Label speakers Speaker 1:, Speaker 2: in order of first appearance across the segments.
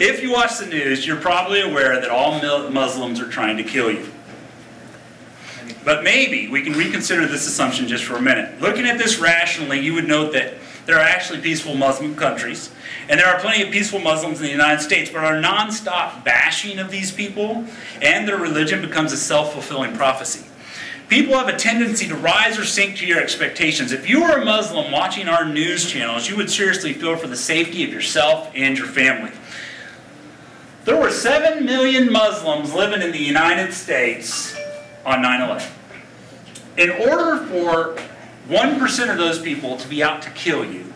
Speaker 1: If you watch the news, you're probably aware that all Muslims are trying to kill you. But maybe we can reconsider this assumption just for a minute. Looking at this rationally, you would note that there are actually peaceful Muslim countries, and there are plenty of peaceful Muslims in the United States, but our non-stop bashing of these people and their religion becomes a self-fulfilling prophecy. People have a tendency to rise or sink to your expectations. If you were a Muslim watching our news channels, you would seriously fear for the safety of yourself and your family. There were 7 million Muslims living in the United States on 9/11. In order for 1% of those people to be out to kill you,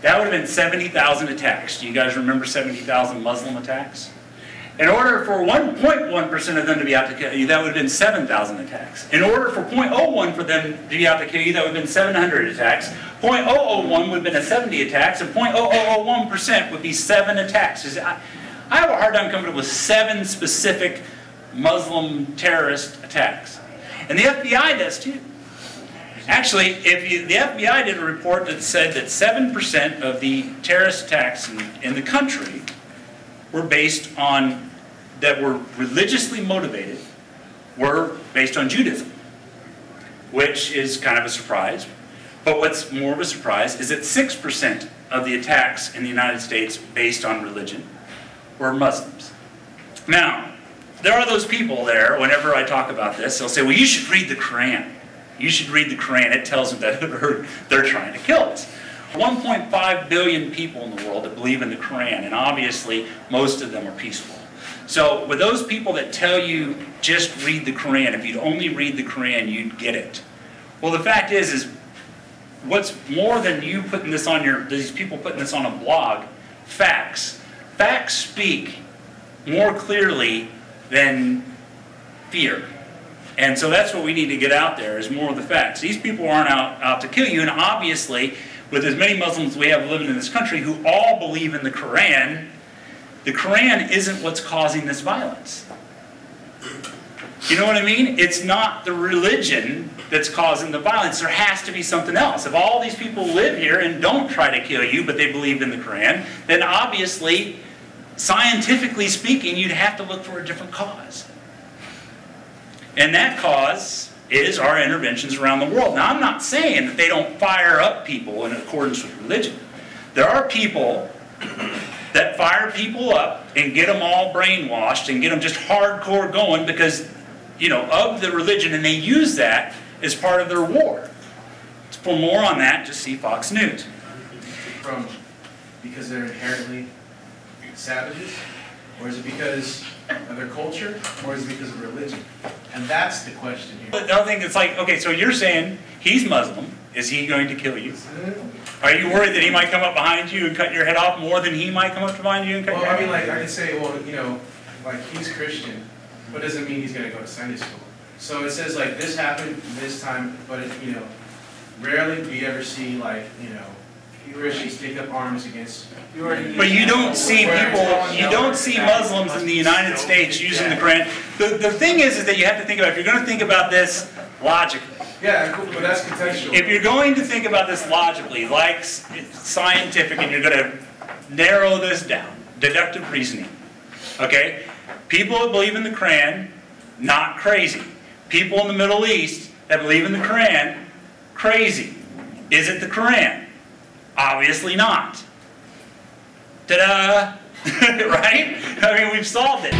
Speaker 1: that would have been 70,000 attacks. Do you guys remember 70,000 Muslim attacks? In order for 1.1% of them to be out to kill you, that would have been 7,000 attacks. In order for 0.01 for them to be out to kill you, that would have been 700 attacks. 0.001 would have been a 70 attacks, and 0.0001% would be 7 attacks. I have a hard time coming up with 7 specific Muslim terrorist attacks. And the FBI does too. Actually, the FBI did a report that said that 7% of the terrorist attacks in the country were based on, that were religiously motivated, were based on Judaism, which is kind of a surprise. But what's more of a surprise is that 6% of the attacks in the United States based on religion were Muslims. Now, there are those people there, whenever I talk about this, they'll say, well, you should read the Quran. You should read the Quran. It tells them that they're trying to kill us. 1.5 billion people in the world that believe in the Quran, and obviously most of them are peaceful. So with those people that tell you just read the Quran, if you'd only read the Quran, you'd get it. Well, the fact is what's more than you putting this on these people putting this on a blog, facts. Facts speak more clearly than fear. And so that's what we need to get out there, is more of the facts. These people aren't out to kill you, and obviously, with as many Muslims we have living in this country who all believe in the Quran isn't what's causing this violence. You know what I mean? It's not the religion that's causing the violence. There has to be something else. If all these people live here and don't try to kill you, but they believe in the Quran, then obviously, scientifically speaking, you'd have to look for a different cause. And that cause is our interventions around the world. Now, I'm not saying that they don't fire up people in accordance with religion. There are people that fire people up and get them all brainwashed and get them just hardcore going because, you know, of the religion, and they use that as part of their war. For more on that, just see Fox News.
Speaker 2: Because they're inherently savages? Or is it because of their culture? Or is it because of religion? And that's the question here.
Speaker 1: But the other thing, it's like, okay, so you're saying he's Muslim. Is he going to kill you? Are you worried that he might come up behind you and cut your head off more than he might come up behind you and cut your head off?
Speaker 2: Well, I mean, like, I could say, well, you know, like, he's Christian, but it doesn't mean he's going to go to Sunday school. So it says, like, this happened this time, but, you know, rarely do you ever see, like, you know, Christians take up arms against.
Speaker 1: But you don't see people, you don't see Muslims in the United States using the Quran. The thing is that you have to think about, if you're going to think about this logically.
Speaker 2: Yeah, cool, but that's contextual.
Speaker 1: If you're going to think about this logically, like scientific, and you're going to narrow this down, deductive reasoning, okay? People that believe in the Quran, not crazy. People in the Middle East that believe in the Quran, crazy. Is it the Quran? Obviously not. Ta-da! Right? I mean, we've solved it.